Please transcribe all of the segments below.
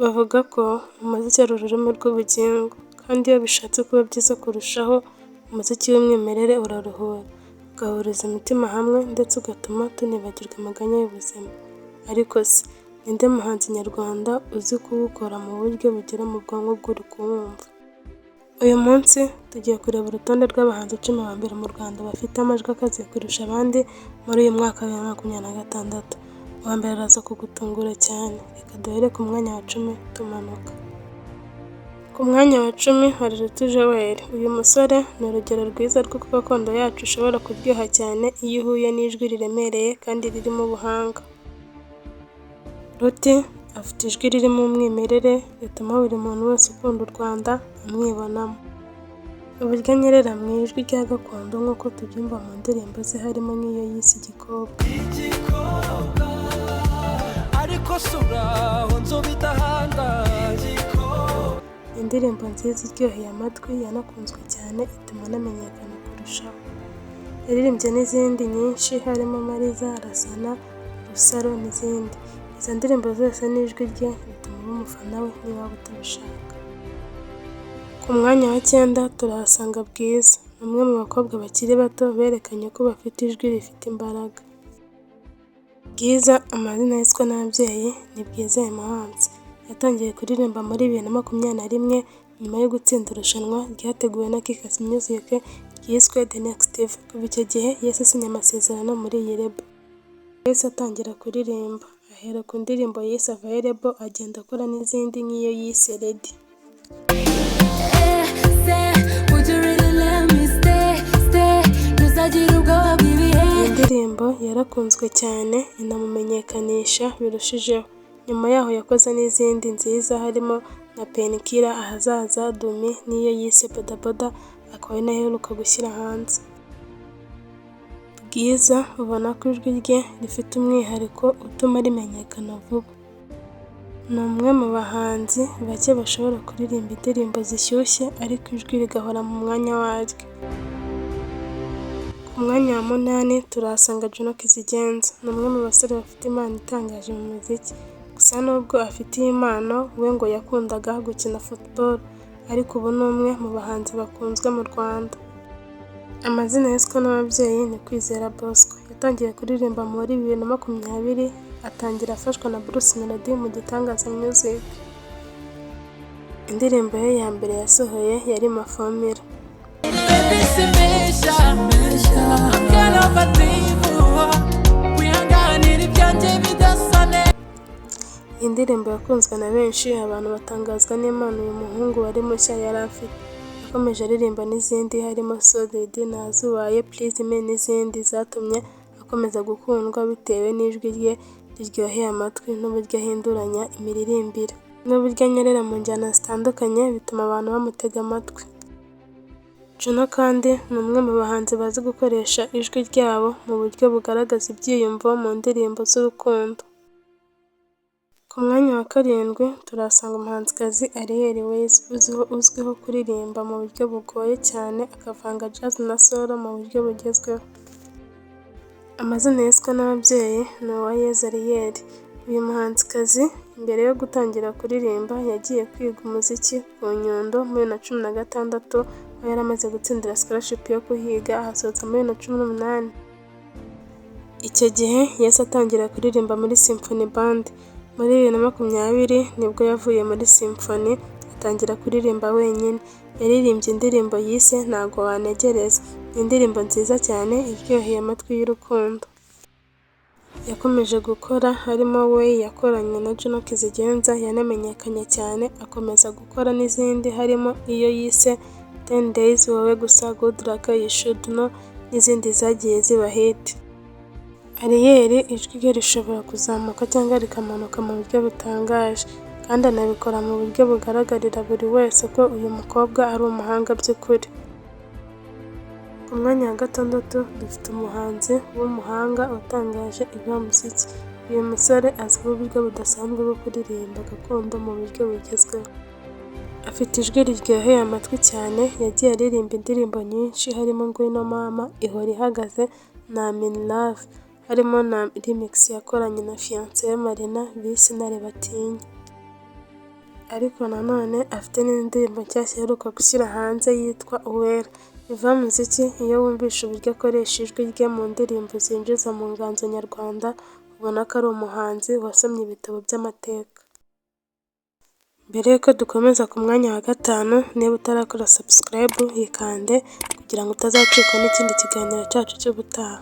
Bavuga ko umuziki ari ururimi rw'ubugingo kandi iyo bishatse kuba byiza kurushaho, umuziki w'umwimerere uraruhura, ugahuriza imitima hamwe ndetse ugatuma tunibagirwa amaganya y'ubuzima. Ariko se ninde muhanzi nyarwanda uzi kuwukora mu buryo bugera mu bwonko bw'uri kuwumva? Uyu munsi tugiye kureba urutonde rw'abahanzi 10 ba mbere mu Rwanda bafite amajwi akaze kurusha abandi muri uyu mwaka wa 2026. Uwa mbere araza kugutungura cyane, reka duhere ku mwanya wa 10 tumanuka. Ku mwanya wa 10 hari Ruti Joel. Uyu musore ni urugero rwiza rw'uko gakondo yacu ishobora kuryoha cyane iyo ihuye n'ijwi riremereye kandi ririmo ubuhanga. Ruti afite ijwi ririmo umwimerere rituma buri muntu wese ukunda u Rwanda amwibonamo. Uburyo anyerera mu ijwi rya gakondo nk'uko tubyumva mu ndirimbo ze harimo nk'iyo yise Igikobwa. Ariko suraho nzoba idahangaye. Indirimbo nziza iryoheye amatwi yanakunzwe cyane ituma anamenyekana kurushaho. Yaririmbye n'izindi nyinshi harimo Mariza, Rasana, Rusaro n'izindi. Izo ndirimbo zose n'ijwi rye bituma uba umufana we niba utabishaka. Ku mwanya wa 9 turahasanga Bwiza, umwe mu bakobwa bakiri bato berekanye ko bafite ijwi rifite imbaraga. Bwiza amazina yiswe n'ababyeyi ni Bwiza Emehansi. Yatangiye kuririmba muri 2021 nyuma yo gutsinda irushanwa ryateguwe na Kikasi Music ryiswe The Next Step. Kuva icyo gihe yahise asinya amasezerano muri iyi label. Yahise atangira kuririmba, ahera ku ndirimbo yise Available agenda akora n'izindi nk'iyo yise Ready. Iyi ndirimbo yarakunzwe cyane inamumenyekanisha birushijeho. Nyuma yaho yakoze n'izindi nziza harimo nka Penkiller, Ahazaza, Dumi n'iyo yise Boda Boda akaba ari nayo aheruka gushyira hanze. Bwiza ubona ko ijwi rye rifite umwihariko utuma rimenyekana vuba. Ni umwe mu bahanzi bake bashobora kuririmba indirimbo zishyushye ariko ijwi rigahora mu mwanya waryo. Ku mwanya wa 8 turahasanga Juno Kizigenza. Ni umwe mu basore bafite impano itangaje mu muziki. Gusa nubwo afite iyi mpano we ngo yakundaga gukina football, ariko ubu ni umwe mu bahanzi bakunzwe mu Rwanda. Amazina yiswe n'ababyeyi ni Kwizera Bosco. Yatangiye kuririmba muri 2020 atangira afashwa na Bruce Melody mu Gitangaza Music. Indirimbo ye ya mbere yasohoye yari Mafomira. Iyi ndirimbo yakunzwe na benshi, abantu batangazwa n'impano uyu muhungu wari mushya yari afite. Yakomeje aririmba n'izindi harimo Solid, Nazubaye, Please Me n'izindi zatumye akomeza gukundwa bitewe n'ijwi rye riryoheye amatwi n'uburyo ahinduranya imiririmbire. N'uburyo anyerera mu njyana zitandukanye bituma abantu bamutega amatwi. Juno kandi ni umwe mu bahanzi bazi gukoresha ijwi ryabo mu buryo bugaragaza ibyiyumvo mu ndirimbo z'urukundo. Ku mwanya wa 7 turahasanga umuhanzikazi Ariel Ways uzwiho kuririmba mu buryo bugoye cyane akavanga jazz na soul mu buryo bugezweho. Amazina yiswe n'ababyeyi ni Uwayezu Ariel. Uyu muhanzikazi mbere yo gutangira kuririmba yagiye kwiga umuziki ku Nyundo muri 2016 aho yari amaze gutsindira scholarship yo kuhiga ahasohotse muri 2018. Icyo gihe yahise atangira kuririmba muri Symphony Band. Muri 2020 nibwo yavuye muri Symphony atangira kuririmba wenyine. Yaririmbye indirimbo yise Ntago Wanegereza. Ni indirimbo nziza cyane iryoheye amatwi y'urukundo. Yakomeje gukora harimo Way yakoranye na Juno Kizigenza yanamenyekanye cyane, akomeza gukora n'izindi harimo iyo yise 10 Days, Wowe Gusa, Good Luck, You Should Know n'izindi zagiye ziba hit. Ariel ijwi rye rishobora kuzamuka cyangwa rikamanuka mu buryo butangaje kandi anabikora mu buryo bugaragarira buri wese ko uyu mukobwa ari umuhanga by'ukuri. Ku mwanya wa 6 dufite umuhanzi w'umuhanga utangaje ibya muziki. Uyu musore azwiho uburyo budasanzwe bwo kuririmba gakondo mu buryo bugezweho. Afite ijwi riryoheye amatwi cyane, yagiye aririmba indirimbo nyinshi harimo Ngwino Mama, Ihora Ihagaze na I'm in Love, harimo na remix yakoranye na fiancé Marina bise Intare Batinya. ariko nanone afite n'indirimbo nshyashya aheruka gushyira hanze yitwa Uwera. Iva Muziki iyo wumvishe uburyo akoresha ijwi rye mu ndirimbo zinjiza mu nganzo nyarwanda, ubona ko ari umuhanzi wasomye ibitabo by'amateka. Mbere yuko dukomeza ku mwanya wa gatanu, niba utarakora subscribe yikande kugira ngo utazacikwa n'ikindi kiganiro cyacu cy'ubutaha.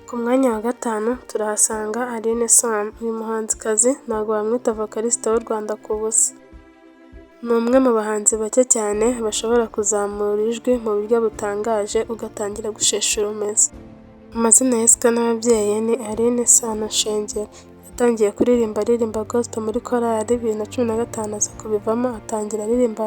Ku mwanya wa gatanu turahasanga Aline Sano. Uyu muhanzikazi ntabwo bamwita vocaliste w'u Rwanda ku busa. Ni umwe mu bahanzi bake cyane bashobora kuzamura ijwi mu buryo butangaje ugatangira gusheshura umeze. Amazina yiswe n'ababyeyi ni Aline Sano Shengero. Yatangiye aririmba gospel muri korali 2015, aza kubivamo atangira aririmba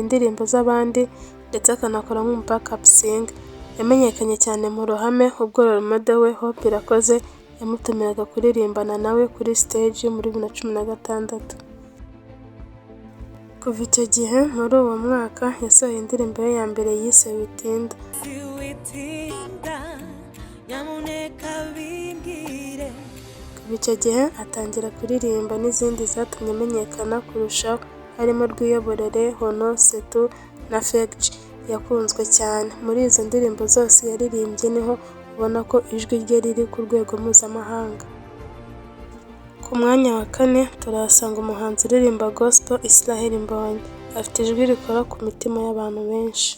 indirimbo z'abandi ndetse akanakora nk'umu backup singer. Yamenyekanye cyane mu ruhame ubwo role model we Hope Irakoze yamutumiraga kuririmbana nawe kuri stage muri 2016. Kuva icyo gihe muri uwo mwaka yasohoye indirimbo ye ya mbere yise Witinda. Kuva icyo gihe atangira kuririmba n'izindi zatumye amenyekana kurushaho, harimo Rwiyoborere, Hono, Setu na Fekji. Yakunzwe cyane. Muri izo ndirimbo zose yaririmbye niho ubona ko ijwi rye riri ku rwego mpuzamahanga. Ku mwanya wa kane turahasanga umuhanzi uririmba gospel Israel Mbonyi. Afite ijwi rikora ku mitima y'abantu benshi.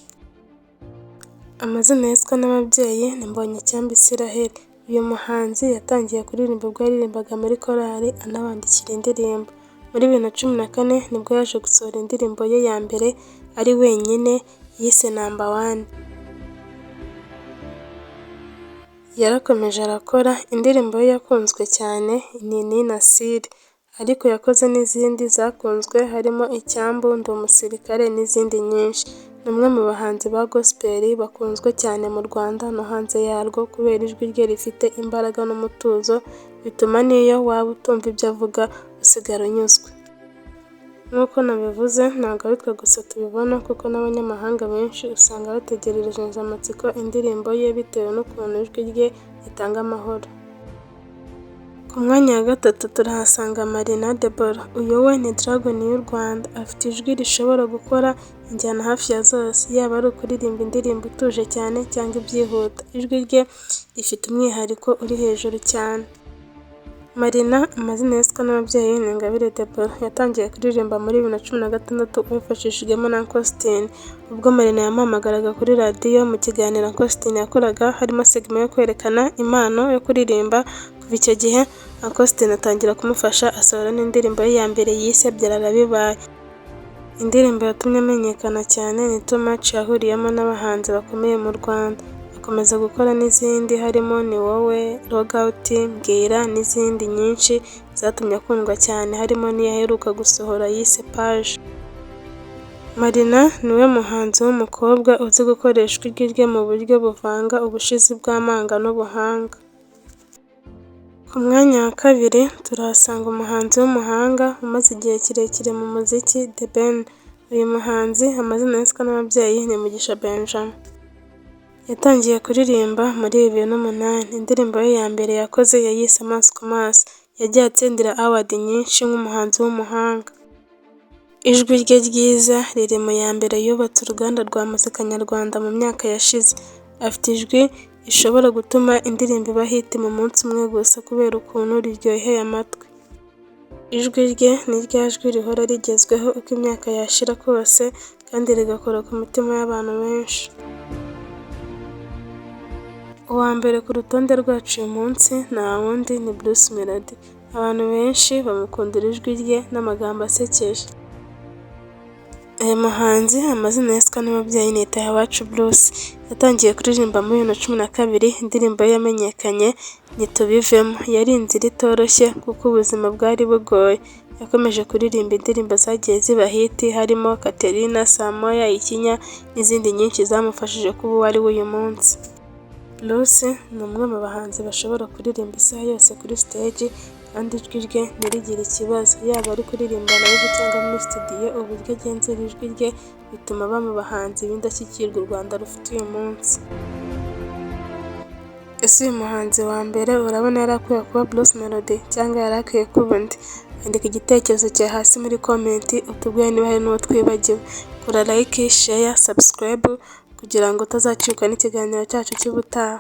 Amazina yiswe n'ababyeyi ni Mbonyicyambu Israel. Uyu muhanzi yatangiye kuririmba ubwo yaririmbaga muri korali anabandikira indirimbo. Muri 2014 nibwo yaje gusohora indirimbo ye ya mbere ari wenyine yise Number One. Yarakomeje arakora, indirimbo ye yakunzwe cyane ni Ninasiri, ariko yakoze n'izindi zakunzwe harimo Icyambu, Ndi Umusirikare n'izindi nyinshi. Ni umwe mu bahanzi ba gospel bakunzwe cyane mu Rwanda no hanze yarwo kubera ijwi rye rifite imbaraga n'umutuzo, bituma n'iyo waba utumva ibyo avuga usigara unyuzwe. Nk'uko nabivuze ntabwo ari twe gusa tubibona kuko n'abanyamahanga benshi usanga bategereje amatsiko indirimbo ye bitewe n'ukuntu ijwi rye ritanga amahoro. Ku mwanya wa gatatu turahasanga Marina Deborah. Uyu we ni Dragon y'u Rwanda. Afite ijwi rishobora gukora injyana hafi ya zose, yaba ari ukuririmba indirimbo utuje cyane cyangwa ibyihuta. Ijwi rye rifite umwihariko uri hejuru cyane. Marina amazina yiswe n'ababyeyi ni Ingabire Deborah. Yatangiye kuririmba muri 2016 abifashishijwemo na Uncle Austin. Ubwo Marina yamuhamagaraga kuri radiyo mu kiganiro Uncle Austin yakoraga harimo segment yo kwerekana impano yo kuririmba. Kuva icyo gihe Uncle Austin atangira kumufasha asohora n'indirimbo ye ya mbere yise Byararabibaye. Indirimbo yatumye amenyekana cyane ni Too Much yahuriyemo n'abahanzi bakomeye mu Rwanda. Akomeza gukora n'izindi harimo Ni Wowe, Logout, Mbwira n'izindi nyinshi zatumye akundwa cyane, harimo n'iyo aheruka gusohora yise Page. Marina niwe muhanzi w'umukobwa uzi gukoresha ijwi rye mu buryo buvanga ubushizi bw'amanga n'ubuhanga. Ku mwanya wa kabiri turahasanga umuhanzi w'umuhanga umaze igihe kirekire mu muziki The Ben. Uyu muhanzi amazina yiswe n'ababyeyi ni Mugisha Benjamin. Yatangiye kuririmba muri 2008. Indirimbo ye ya mbere yakoze yayise Amaso ku Maso. Yagiye atsindira award nyinshi nk'umuhanzi w'umuhanga. Ijwi rye ryiza riri mu ya mbere yubatse uruganda rwa muzika nyarwanda mu myaka yashize. Afite ijwi rishobora gutuma indirimbo iba hit mu munsi umwe gusa kubera ukuntu riryoheye amatwi. Ijwi rye ni rya jwi rihora rigezweho uko imyaka yashira kose kandi rigakora ku mitima y'abantu benshi. Uwa mbere ku rutonde rwacu uyu munsi nta wundi ni Bruce Melody. Abantu benshi bamukundira ijwi rye n'amagambo asekeje. Aya muhanzi amazina yiswe n'ababyeyi ni Itahiwacu Bruce. Yatangiye kuririmba muri 2012. Indirimbo ye yamenyekanye ni Tubivemo. Yari inzira itoroshye kuko ubuzima bwari bugoye. Yakomeje kuririmba indirimbo zagiye ziba hit harimo Katerina, Samoya, Ikinya n'izindi nyinshi zamufashije kuba uwo ari we uyu munsi. Bruce ni umwe mu bahanzi bashobora kuririmba isaha yose kuri stage kandi ijwi rye ntirigire ikibazo, yaba ari kuririmba live cyangwa muri studio. Uburyo agenzura ijwi rye bituma aba mu bahanzi b'indashyikirwa u Rwanda rufite uyu munsi. Ese uyu muhanzi wa mbere urabona yari akwiye kuba Bruce Melody cyangwa yari akwiye kuba undi? Andika igitekerezo cyawe hasi muri komenti utubwire niba hari n'uwo twibagiwe. Kora like, share, subscribe kugira ngo utazacikwa n'ikiganiro cyacu cy'ubutaha.